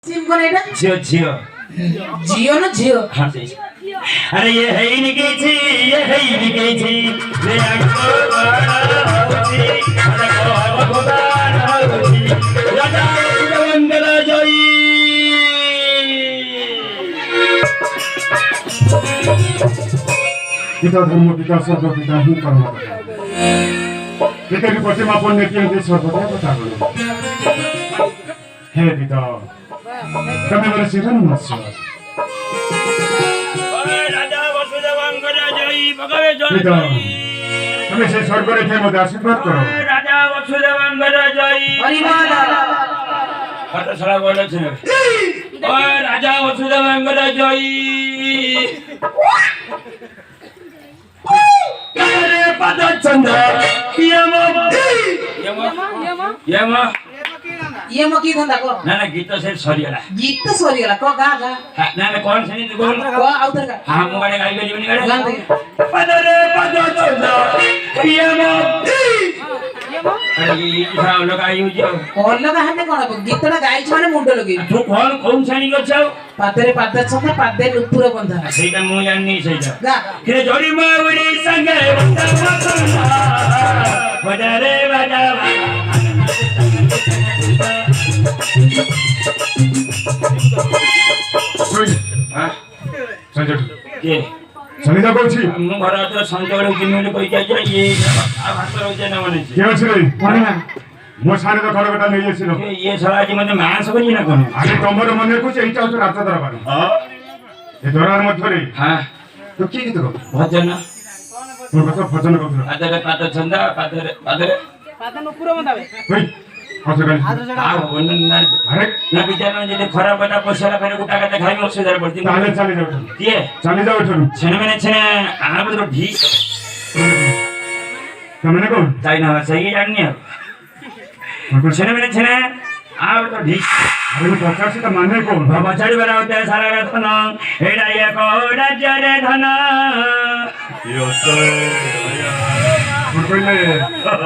SIM कौन है जियो जियो जियो ना जियो हाँ जी अरे ये है ही नहीं थी ये है ही नहीं थी ये हमको बड़ा होती अरे को बड़ा होती राजा मंगला जोई kita धर्म पिता सर्व पिता ही परम पिता के प्रतिमा पुण्य के अंत सर्वदा बता दो हे पिता कमे मेरे सिरन मत्स्य राजा वसुदेवांगरा जय भगवे पिता जय हमें से स्वर्ग रेखे मत आशीर्वाद करो राजा वसुदेवांगरा जय परिवार कत सला बोले छे ओए राजा वसुदेवांगरा जय करे पद चंद्र यम यम ये मकी धंदा को ना ना गीत से सरियला गीत तो सॉरी वाला को गा गा ना ना कौन से नहीं बोल को आउटर का हां मुगाड़े गाई गली बनी गाड़े गान दे पदरे पद चंद्र यम अरे ये साव लोग आयु जो और लगा हने कोन गीतडा गाइछ माने मुंडो लगी तू कौन कौन छानी गछाओ पादरे पाद छका पादे नुपुर बंधा सेटा मु जानि सेटा गा के जोड़ी मावड़ी संगे बजारे बजा सुई हां संजय के चली जा बोलছি मु घर तो संजोड़ किनले कहि जाय ये आ भात रहे ना माने के अछि रे कोना मो साने तो खड़गटा नै आछिलो ये साला जी मते मांस करी ना कोन आगे तमर मने को एटा तो राजा दरबार ए दरबार मध्य रे हां तो की गीत गो भजन मोर কথা भजन गो पादरे पाद छंदा पादरे पादरे पादन नुपुर बंधावे ओइ अच्छा गाली आ ना अरे ना विद्यालय जे खराब बटा पैसा फेर गुटा का खाइ म सुधार पड़ती ताले चली जाओ के चली जाओ ठनु छने मैंने छने आ बदरो ढी कमने को चाइना भाषा ये जाननी है छने मैंने छने आ बदरो ढी अरे पचास से माने को बचाड़ी बनाते सारा रत्न एडा ये को राज्य रे धन यो तो कोइले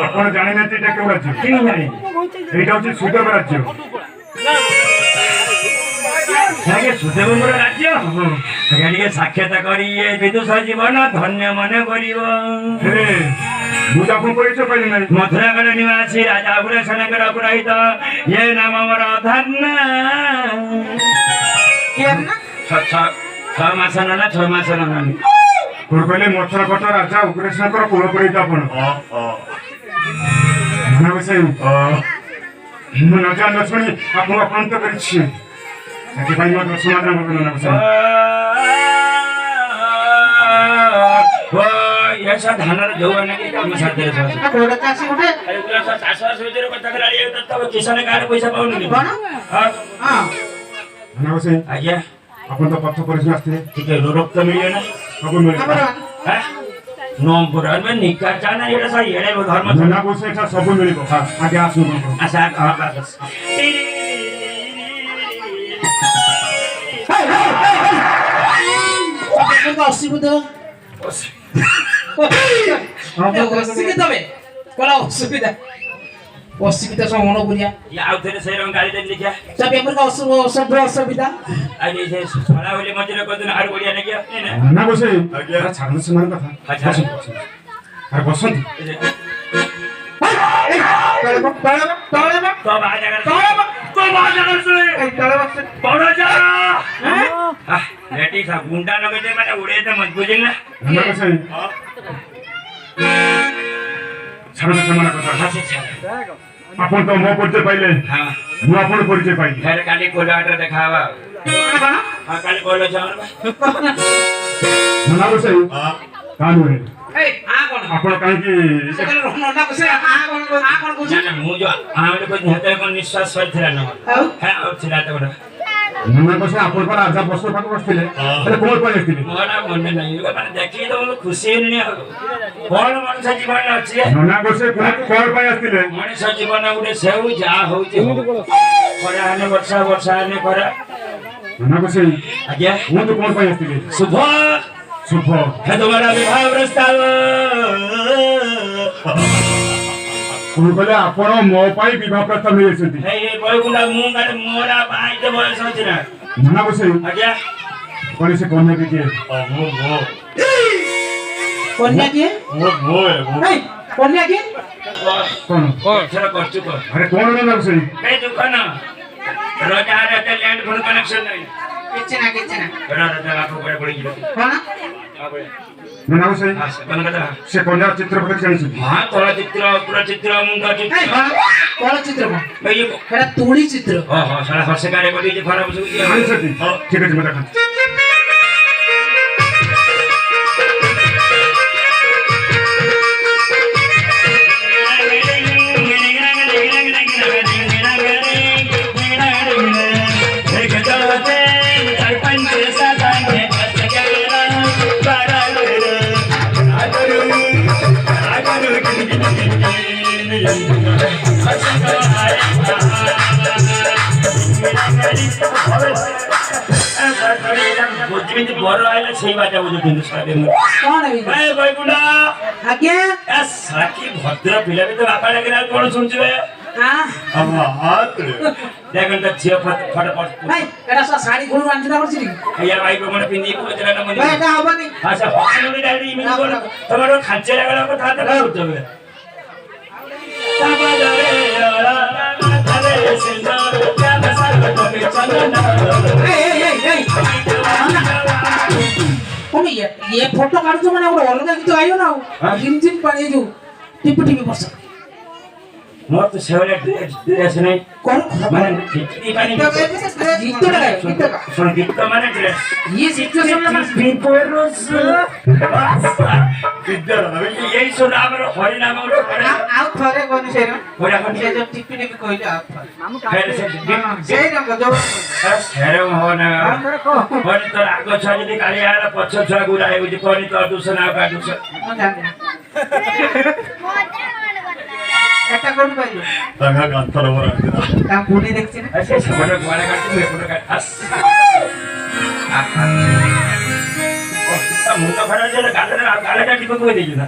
आपण जानि नथि टे केउ राज्य किन जाने एटा होछि सुदेव राज्य हागे सुदेवंगर राज्य गाड़िए साक्षात करी ये विदुष जीवन धन्य मन करिवो हे मुजा को परिचय पाइले नै मथुरा गण निवासी राजा अग्रसेनकर पुरोहित ये नाम अमर धन्य केना छ मास ना 6 मास ना कोइले मथुरा कोट राजा उग्रसेनकर कुल परिचय आपण मना बसे मु न जान सुनी आपण अपंत करिछि सेति पाइ मत समाधान करना बसे ऐसा धानर जौवन के काम साथे छ कोडा चासी उठे अरे उला सा 700 सोजर कथा कराली तब किसान गार पैसा पाउनी कोन हां हां मना बसे आज्ञा आपण तो पथ परिचय आस्ते ठीक है रोक तो मिलियो ना सब मिले खबर हां नोम पुराण में निका जाना एटा सा एडे धर्म छ मना बसे एटा सब मिलिबो आगे आसु को आशा बस को असुविधा असुविधा बे कोला असुविधा असुविधा सब मनो बुझिया ये आउथरे से रंग गाड़ी दे लिखा सब पेपर का असुविधा आइ से सोला होले मजरे को दिन आर बढ़िया नहीं गया मना बसे अरे छाड़न से मन कथा अच्छा अरे बसंत तो बाजा सुने पौड़ा जा लेटी सा गुंडा लगे दे माने उड़े तो मत बुझिन ना मना बसे छाड़न से मन कथा अच्छा आपण तो मो परिचय पाइले हां मु आपण परिचय पाइले फिर काली कोलाटर देखावा हां काली कोला जावर मना बसे कान रे ए आ कोन आपण काहे की सकल रोना बसे आ कोन बुझी ना मु जो आमे को हेते को निश्वास करथिला न हां और थिला त बडा मना बसे आपण पर आजा बसो पाक बसथिले अरे कोन पर आस्थिले मोरा मन नहीं माने देखि तो खुशी नहीं कोन मनुष्य जीवन अछि मना बसे कोन पर आस्थिले मनुष्य जीवन उडे सेउ जा होउची खरा ने वर्षा ने खरा मना बसे आज्ञा मु तो कोन पर आस्थिले शुभ शुभ है तुम्हारा विवाह प्रस्ताव କଣ କହିଲେ ଆପଣ ମୋ ପାଇଁ ବିବାହ ପ୍ରସ୍ତାବ ନେଇଛନ୍ତି এই বৈকুণ্ঠ ମୁଁ କାଳେ ମୋରା ବାଇତେ ବୟସ ଅଛି ନା ମନା ବସେଇ ଆଜ୍ଞା କଣ ସେ କନ୍ୟା କିଏ ମୁଁ କନ୍ୟା କିଏ ଏଇ, କନ୍ୟା କିଏ କଣ ଏଥର କରୁଛୁ କର ଆରେ କଣ ମନା ବସେଇ এই দোকান রোজার একটা ল্যান্ড ফোন কানেকশন নাই କିଛି ନା କିଛି ନା রোজা আপু করে পড়ে গেল କଣ ମନା ବସେଇ কোন কথা ସେ କନ୍ୟା ଚିତ୍ର ଫଟ ଜାଣିଛନ୍ତି হ্যাঁ তোরা চিত্র পুরো চিত্র মুন্ড ଏଇ, চিত্র କଣ କଣ ଚିତ୍ର କଣ এই ସେଟା ତୁଳି ଚିତ୍ର ଓହୋ ସାରା ହସେ କାରେ କରି ଯେ ଖରାପ ସବୁ ଇଏ ଜାଣିଛନ୍ତି ଠିକ ଅଛି ମୁଁ ଦେଖାନ୍ତୁ ଯେମିତି ବର ଆଇଲେ ସେଇ ବାଟା ବୁଝୁଛନ୍ତି ସାରା କଣ ହେବି ବୈକୁଣ୍ଠ ଆଜ୍ଞା ସାକି ଭଦ୍ର ପିଲା ବି ତ ବାପା ଡାକିଲା କଣ ଶୁଣୁଛୁ ଦେଖନ୍ତୁ ତ ଝିଅ ଫଟୋ ଭାଇ ଏଟା ସବ ଶାଢୀ ଖୋଳୁ ଆଣିଥିଲା କରୁଛି ଆଜ୍ଞା ଭାଇ ମାନେ ପିନ୍ଧିକି ପକେଇଥିଲା ନା ଭାଇ ଏଟା ହବନି ଆଚ୍ଛା ହସିଲୁଣି ଡାଡି ଇମିତି କଣ ତମର ଖାଞ୍ଚେ ଲାଗଲା କଥା ତ କରୁଛ ବେ তুমি ये फोटो काढू ମାନେ ଗୋଟେ ଅଲଗା କିଛି ଆଇବ ନା ଆଉ ଜିମ୍ ଜିମ୍ ପାଣି ଯୋଉ ଟିପି ଟିପି ବର୍ଷ ମୋର ତ ସେଭଳିଆ ଡ୍ରେସ୍ ନାହିଁ କଣ ମାନେ ଠିକି ପାଣି ଗୀତ ଶୁଣ ଗୀତ ମାନେ ଡ୍ରେସ୍ ये सिचुएशन ला ଏଇ ଶୁଣ ଆମର ହରିନାମ ଗୋଟେ ଆଉ ଥରେ କୋନି ସେର ବଢିଆ କୋନି ସେ ଯୋଉ ଟିପି ଟିପି କହିଲେ ଆଉ ଫେର ସେଇ ରଙ୍ଗ ଯୋଉ ସେର ହନା ହରି ତୋର ଆଗ ଛୁଆ ଯଦି କାଳିଆ ହେଲା ପଛ ଛୁଆ ଗୁରା ହେଉଛି କଣି ତୋର ଦୂଷଣ ଆଉ କା ଦୂଷଣ ମୁଁ ଜାଣିନି এটা কোন পাইলো ତାଙ୍କ କାନ୍ଥର ମୋର তা পুরি দেখছি না ସେ ସେପଟେ ଗୁଆଳେ କାଟୁ ଏପଟେ କାଟ ଆସ ମୁଣ୍ଡ ଖରାପ ହେଲେ ଗାଲଟା ଟିକେ କହି ଦେଇଛୁ ନା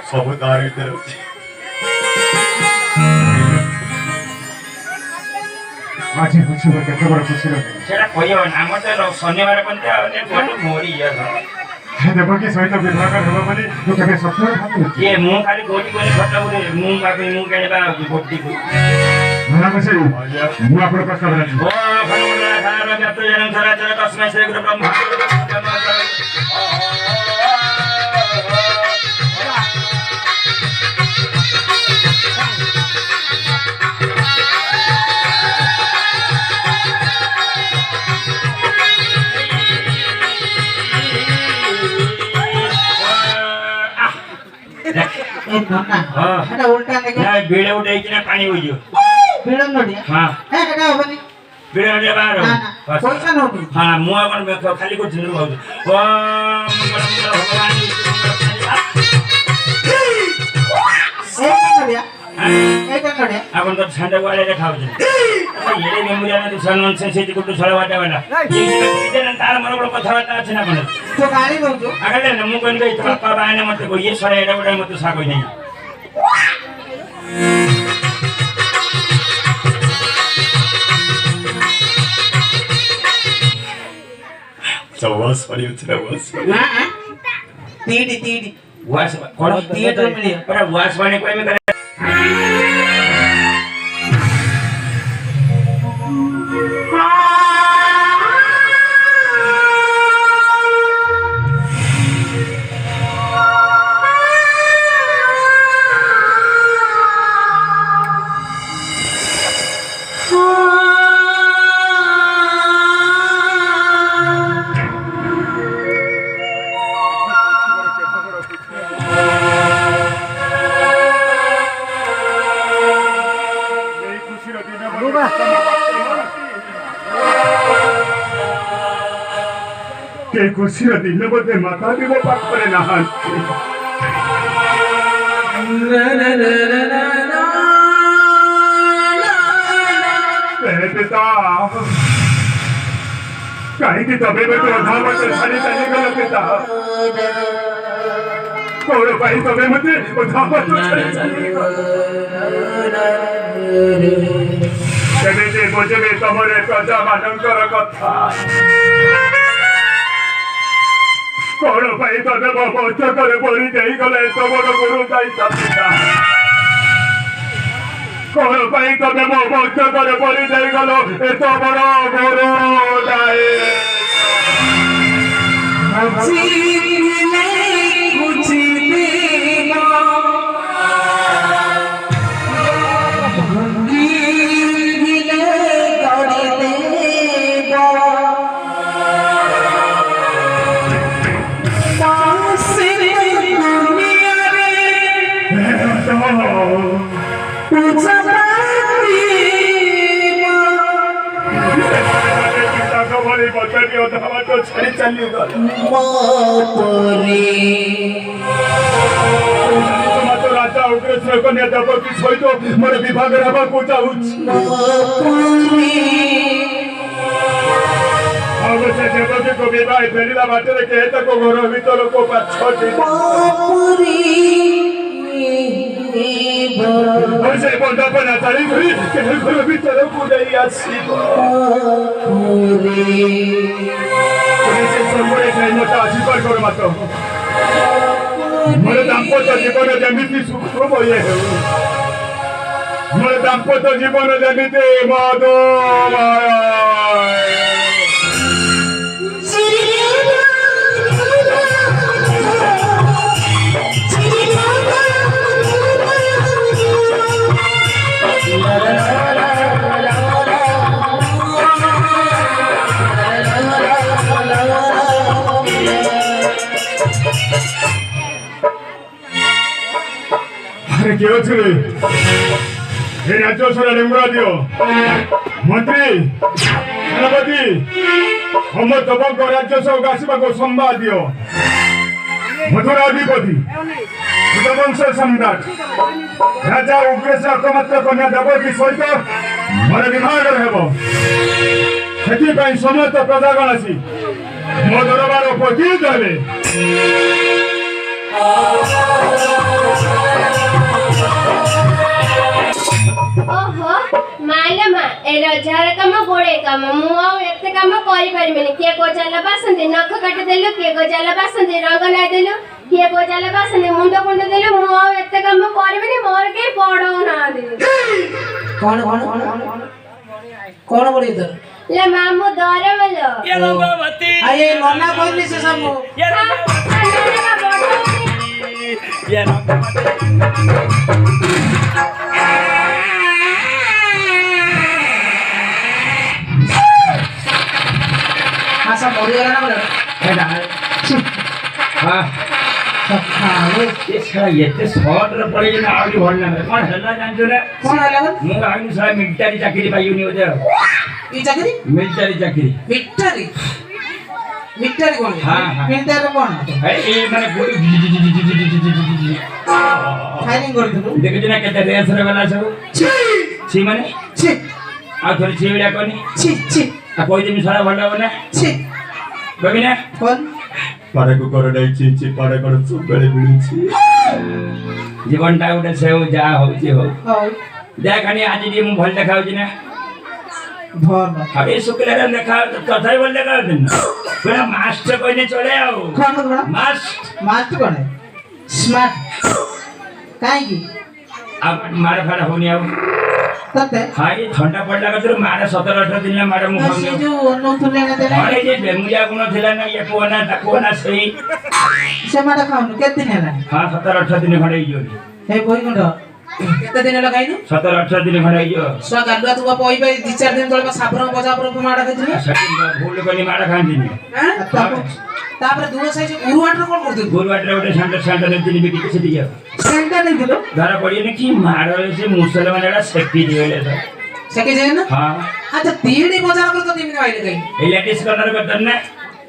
ସବୁ ତାର ଭିତରେ ଅଛି ଆଜି ଖୁସି କେତେ ବଡ଼ ଖୁସି ସେଟା କହିହବନି ଆମର ତ ଶନିବାର ପର୍ଯ୍ୟନ୍ତ ମୋରି ଇଏ ଦେବକୀ ସହିତ ବିବାହ ହେବ ବୋଲି ମୁଁ କେବେ ସ୍ୱପ୍ନରେ ଭାବିନି କିଏ ମୁଁ ଖାଲି ଗୋଟି କରି ଫଟୋ ଉଠେ ମୁଁ ଭାବି ମୁଁ କେଣିବା ଗୋଟି ମନା ବସେଇ ମୁଁ ଆପଣ ପ୍ରସ୍ତାବ ରାଜି ଓ ଫନମଣ୍ଡଳ ଖାର ବ୍ୟାପ୍ତ ଜନ ଚରାଚର ତସ୍ମୈ ଶ୍ରୀ ଗୁରୁ ବ୍ରହ୍ମା ए नन्ना এটা উল্টা দেখে না বিড়ে উঠেইছি না পানি হইছো বিড়ন নডিয়া হ্যাঁ এটা হবনি বিড়ে উঠে বাহার না না পয়সা নডি হ্যাঁ মু এখন খালি করছি না ভাবছি ওম মঙ্গল ভগবান এটা নডিয়া এটা নডিয়া এখন তো ঠান্ডা গোয়ালে খাওছি এড়ে মেমোরিয়া না দুসরা ননসেন্স সেই কুটু ছড়া বাটা বাটা এই যে তার মনে বড় কথাবার্তা আছে না কোন তো গালি দউছো আগে না মু কোন কই তো বাপা বায়না মতে কই এ ছড়া এটা ওটা মতে সাকই নাই ସବାସ ପରିଉଥିଲା ବସ ନା ତିଡି ତିଡି वास कोण थिएटर मिलियो पर वास वाने कोई में करे के खुशी दिन बोधे माता भी वो पाठ करे ना पिता कहीं की तबे में तो अधार में सारी चली गल पिता କଣ ପାଇଁ ତମେ ମତେ ଅଧା ବାଟ ଛାଡ଼ି ଚାଲିଗଲ? କେମିତି ବୁଝିବି ତମର ପ୍ରଜାମାନଙ୍କର କଥା? କଣ ପାଇଁ ତମେ ମୋ ବଚକରେ ପଡ଼ି ଦେଇଗଲେ ତମର ଗୁରୁ ଦାୟିତ୍ୱ ପିତା? କଣ ପାଇଁ ତମେ ମୋ ବଚକରେ ପଡ଼ି ଦେଇଗଲ ଏତ ବଡ଼ ଗୁରୁ ଛାଡ଼ି ଚାଲିଗଲ। ରାଜା ଉଗ୍ରେଶ୍ଵର କନ୍ୟା ଦେବକୀ ସହିତ ମୋର ବିଭାଗ ହେବାକୁ ଯାଉଛି। ଅବଶ୍ୟ ଦେବକୀକୁ ବିବାହ ଫେରିଲା ବାଟରେ କେହି ତାକୁ ଘର ଭିତରକୁ ପାଛଟି ସେ ବନ୍ଦାପନା ଚାଲି କରି କେହି ଘର ଭିତରକୁ ନେଇ ଆସିବ। ସେ ସବୁବେଳେ ଯାଇ ମତେ ଆଶୀର୍ବାଦ କର ମାତ୍ର ମୋର ଦାମ୍ପତ୍ୟ ଜୀବନ ଯେମିତି ସୁଖମୟ ହେଉ, ମୋର ଦାମ୍ପତ୍ୟ ଜୀବନ ଯେମିତି ମଧୁମୟ। କିଏ ଅଛି ଏ ରାଜ୍ୟସ୍ୱର ଲିଙ୍ଗରା ଦିଅ ମନ୍ତ୍ରୀ ସେନାପତି ସମସ୍ତଙ୍କ ରାଜ୍ୟସଭାକୁ ଆସିବାକୁ ସମ୍ବାଦ ଦିଅ। ମଧୁର ଅଧିପତି ବଂଶ ସମ୍ରାଟ ରାଜା ଉଗ୍ରେଶ୍ଵର ଏକମାତ୍ର କନ୍ୟା ଦେବକୀ ସହିତ ମୋର ବିଭାଘର ହେବ। ସେଥିପାଇଁ ସମସ୍ତ ପ୍ରଜାଗଣ ଆସି ମୋ ଦରବାର ଉପସ୍ଥିତ ହେବେ। ओहो माले मा ए रजार काम गोड़े काम मु आ एते काम करि परिमेनी के गोजाला बासंदे नख काट देलु के गोजाला बासंदे रंग ना देलु के गोजाला बासंदे मुंड कुंड देलु मु आ एते काम परिमेनी मोर के पड़ो ना दे कौन बोली तो ले मामू दरे वालो ये रंगवती आये नन्ना बोली से सब ये सब मरिगला ना बोले ये साला एते शॉर्ट रे पड़ी जे आउली भल ना कोन हल्ला जानजो रे कौन हला मु आउली साला मिलिटरी चाकरी पाइयोनी ओदे ई चाकरी मिलिटरी चाकरी मिलिटरी कौन हां मिलिटरी कौन ए माने गोली फायरिंग करथु देखि जना केते रेस रे वाला सब छी माने छी आ थोड़ी छेविड़ा कोनी छी आ कोई दिन सारा भंडा बना छी बबिना कौन ପାଡ଼କୁ କର ଯାଇଛି ପାଡ଼ କର ସବୁବେଳେ ମିଳୁଛି। ଜୀବନଟା ଗୋଟେ ସେଉ ଯାହା ହଉଛି ହଉ ହଉ ଦେଖାନି ଆଜି ଟିକେ ମୁଁ ଭଲ ଦେଖାଉଛି ନା ଭଲ હવે શુક્લારે દેખા તથાય બોલ દેખા દિન પેલા માસ્ટર કોઈને ચડે આવ કોણ માસ્ટ માસ્ટ કોણ સ્માર્ટ કાઈ की આ મારે ફાડા હોની આવ તતે હાઈ ઠંડા પડલા કતર મારે 17 18 દિન મારે મુ ସେ ଯୋଉ ଅନଉଥିଲେ ନା ଦେଲେ અરે જે બેમુયા ગુણ થિલા ના એ કોના તકોના સહી ସେ ମାଡ ଖାଉନୁ କେତେ ଦିନ ହେଲା હા 17 18 દિન ખડે ગયો ହେ ବହିଗୁଣ୍ଡ କେତେ ଦିନ ହେଲା ଖାଇନୁ 17 18 દિન ખડે ગયો ଛୁଆ ଗାଲୁଆ ତୁ ପଇ ପଇ 2-4 ଦିନ ତଳେ ସାବର ବଜାବର ମାଡ ଖାଇଥିଲୁ સકિન ભૂલ કોની મારા ખાંજીની ତାପରେ ଦୂର ସାଇଜ ଗୁରୁବାଟର କଣ କରୁଥିଲୁ ગુરુવાટରେ ଗୋଟେ સેન્ટર સેન્ટર દિન બી କିଛି દિયો ସେଣ୍ଟା ନେଇଥିଲୁ ଧରା ପଡ଼ିନି କି ମାଡ଼ ସେ ମୁସଲମାନ ଏଟା ସେକି ଦିଅଲେ ତ ସେକେ ଯାଏ ନା ହଁ ଆଚ୍ଛା ତିହିଡି ବଜାର પર ତ କେମିତି ଆଇଲେ କାଇଁ ଏ ଲେଡିସ୍ କର୍ଣ୍ଣର କରିଦନ ନା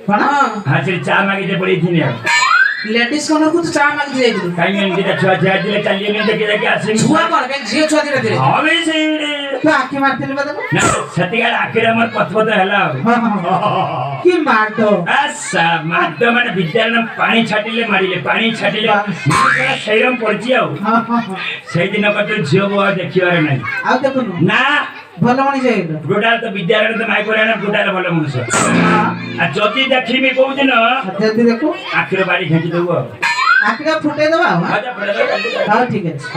କଣ ହଁ ସେ ଚା ମାଗିତେ ପଡ଼ିଥିନି ଆଉ ଲେଡିସ୍ କର୍ଣ୍ଣର କୁ ତୁ ଚା ମାଗି ଯାଇଥିଲୁ କାଇଁ ଏମିତି ଛୁଆ ଛୁଆ ଦିଲେ ଚାଲିଏ ଦେଖି ଦେଖି ଆସିନି ଛୁଆ କଣ କାଇଁ ଝିଅ ଛୁଆ ଦିଟା ଦିଲେ ହଁ ବି ସେଇ ତୁ ଆଖି ମାରିଥିଲି ବା ତାକୁ ନା ସେତିକା ଆଖିରେ ଆମର ପଥପଥ ହେଲା ଆଉ କି ମାଡ ମାଡ ମାନେ ବିଦ୍ୟାଳୟ ପାଣି ଛାଟିଲେ ମାରିଲେ ପାଣି ଛାଟିଲେ ସେଇରମ ପଡିଛି ଆଉ ସେଇଦିନ କଥା ଝିଅକୁ ଆଉ ଦେଖିବାର ନାହିଁ ଆଉ ଦେଖୁନୁ ନା ଭଲ ମଣିଷ ହେଇଗଲା ଟୋଟାଲ ତ ବିଦ୍ୟାଳୟରେ ତ ମାଇକ ନା ଟୋଟାଲ ଭଲ ମଣିଷ ଆଉ ଯଦି ଦେଖିବି କୋଉଦିନ ଯଦି ଦେଖୁ ଆଖିର ବାଡି ଖେଞ୍ଚି ଦେବୁ ଆଉ ଆଖିଟା ଫୁଟେଇ ଦେବା ଆଉ ହଉ ଠିକ ଅଛି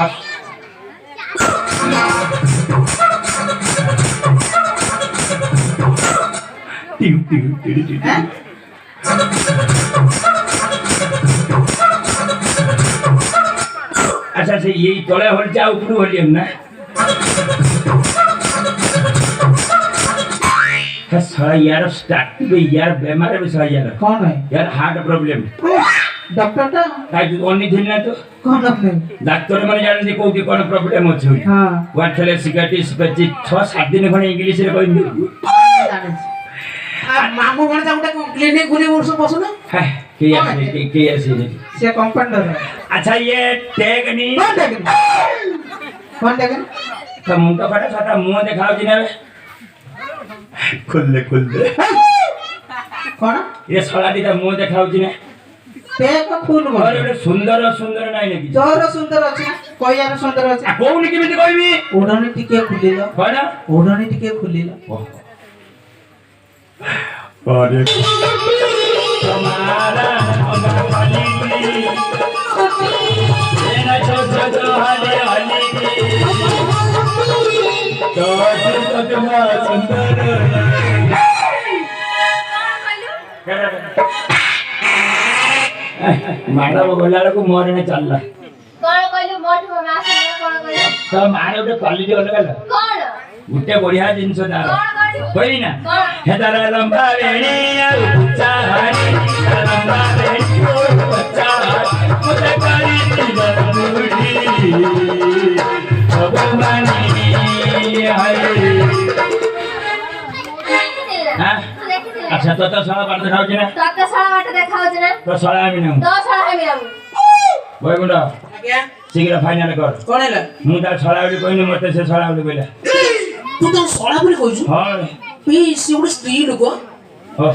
अच्छा से यही तले होल जा ऊपर होलियम ना साला यार स्टार्ट पे यार बीमार भी साला यार कौन है यार हार्ट प्रॉब्लम डॉक्टर टा काई ओनी थिन ना तो कौन डॉक्टर डाक्टर माने जाने को कोन प्रॉब्लम अछि हां व्हाट थले सिगारेट स्पेची 6-7 दिन खने इंग्लिश रे कहि जाने मामू कौन सा गोटे क्लिनिक खुली वर्ष बसुना है के ऐसे से कंपाउंडर है अच्छा ये टैग नहीं कौन देखन तो मुंडा फटा छटा मुंह देखाउ दिने खुल दे कौन ये साला दिटा मुंह देखाउ दिने पेट फुल और बोल एटा सुंदर सुंदर नाही नेकी जोर सुंदर अछि कोइयार सुंदर अछि आ कोउनी केमिति कहबी ओढणी टिके खुलिलो कोन ओढणी टिके खुलिलो अरे तुम्हारा वाली मेरा छोटा हले हले तो तुम्हारा सुंदर माडा बोला को मोरने चलला कौन कहलु मोठ मास कौन कहलु तो मारे उठे क्वालिटी अलग अलग कौन उठे बढ़िया जिंस दार कौन कहलु कोई ना कौन हे तारा लंबा वेणी उच्चा हारी लंबा वेणी उच्चा हारी मुझे करी दिलमुड़ी भगवानी हाय हां अच्छा तो साला बात दिखाओ जी ना तो साला बाट देखाउ जना तो साला आमी ना तो साला हामी राम भाई गुंडा आज्ञा शीघ्र फाइनल कर कौन है मु ता साला बोली कोइनी मते से साला बोली कहला तू तो सड़ा बोली कहछु हां पे से गोटे स्त्री लोक हो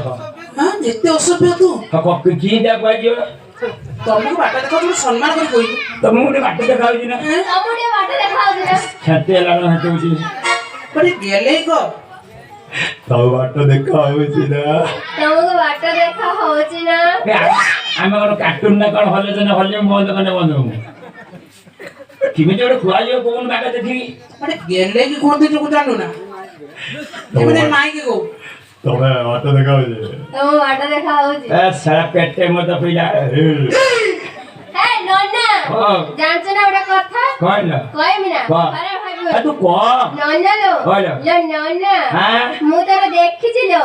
हां जेते असभ्य तू हो की दे पाइयो तुमको बाटा देखा तू सम्मान कर कोई तो मु ने बाटे देखाउ जी ना तमुडे बाट देखाउ जना छते लानो हते उची बड़े गेले को तो बाटो देखा होछि ना तमुको बाट देखा होछि ना आमे कोन कार्टून ना कोन हले जने हले बंद करने बंद हो किमिते ओडे खुआइयो कोन बाटा देखि बड़े गेले की कोन दे को जानू ना एमने माई के को तमे बाटो देखा होछि तमु बाट देखा होछि ए सारा पेटे मत पिला हे नन्ना हां जानछ ना ओडा कथा कोन कहमी ना कह। अरे भाई आ तू को नन्ना लो बोलो। लो नन्ना हां मु तोर देखिछि लो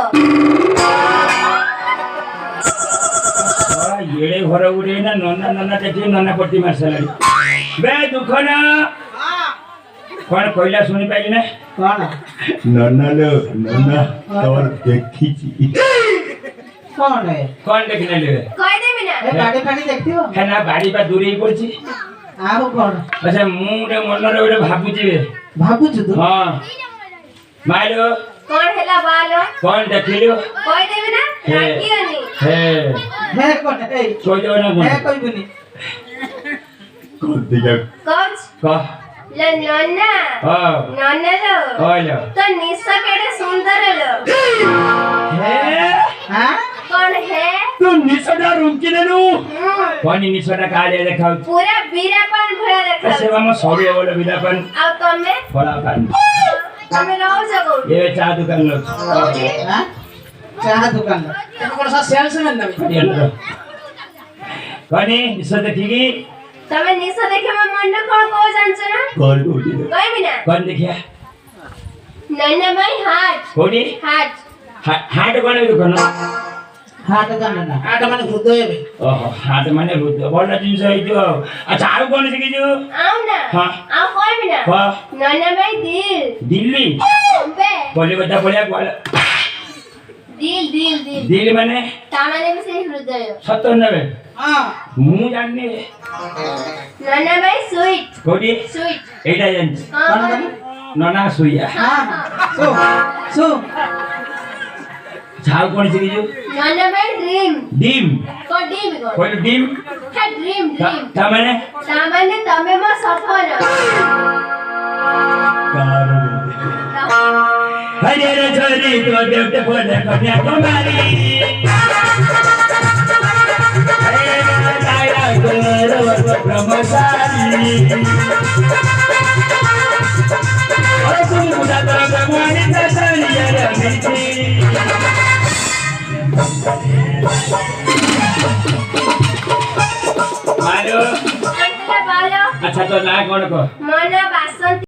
येड़े घर उड़े ना नन्ना नन्ना देखि नन्ना पट्टी मारसलाड़ी बे दुख ना कोन कहला सुनि पाइली ना कौन नन्ना लो नन्ना तोर देखिछि कौन है कोन देखने ले कह देबी ना ए गाड़ी फाड़ी देखथियो है ना बाड़ी बा दूरी पड़छि आउ कौन अच्छा मुरे मन रे ओडे भाबुची बे भाबुछु तू हां माइलो कौन हेला बालो कोन देखिलो कह देबी ना हे। राखियोनी हे हे कौन है कोई दो ना हे कोई बुनी कोन दिगा कौच कह लो नन्ना हां नन्ना लो ओलो तो निशा केडे सुंदर लो हे हां कौन है तू निसडा रूम की नेनु कोनी निसडा काले देखाउ पूरा बीरापन भरा देखा सेवा म सबै बोले बिलापन आ तमे फला कान तमे रहो जगो ये चा दुकान लो हां चाह दुकान तेको कोन सा सेल्समैन ना कोनी निसडा देखिगी तमे निशा देखे म मन कोन को जानछ ना कोन होछि कहमी ना कोन देखिया नन्ना भाई हाथ कोनी हाथ हाट कोन दुकान हाथ जाने ना आटा माने हृदय बे ओहो हाट माने रुद बडा जिंस आइजो अच्छा आउ कोन सिकिजो आउ ना हाँ। आउ कहमी ना वा नन्ना भाई दिल दिल्ली बे बोले बता बोले बोल दिल दिल दिल दिल माने तामाने में से हृदय 97 हां मु जान्ने नन्ना भाई स्वीट कोनी स्वीट एटा जान्छ हां नना सुइया सो सो छाउ कोण छि जो नन्ना भाई ड्रीम डिम को ड्रीम को कोइ डिम है ड्रीम ड्रीम ता माने सामान्य तमे म सपन हरे रे छोरी तो देवते बोले कन्या कुमारी हरे दायरा गौरव ब्रह्मचारी अरे तुम बुझा तो भगवान का सरिया रे मिठी मारो अंतला बालो अच्छा तो ना कौन को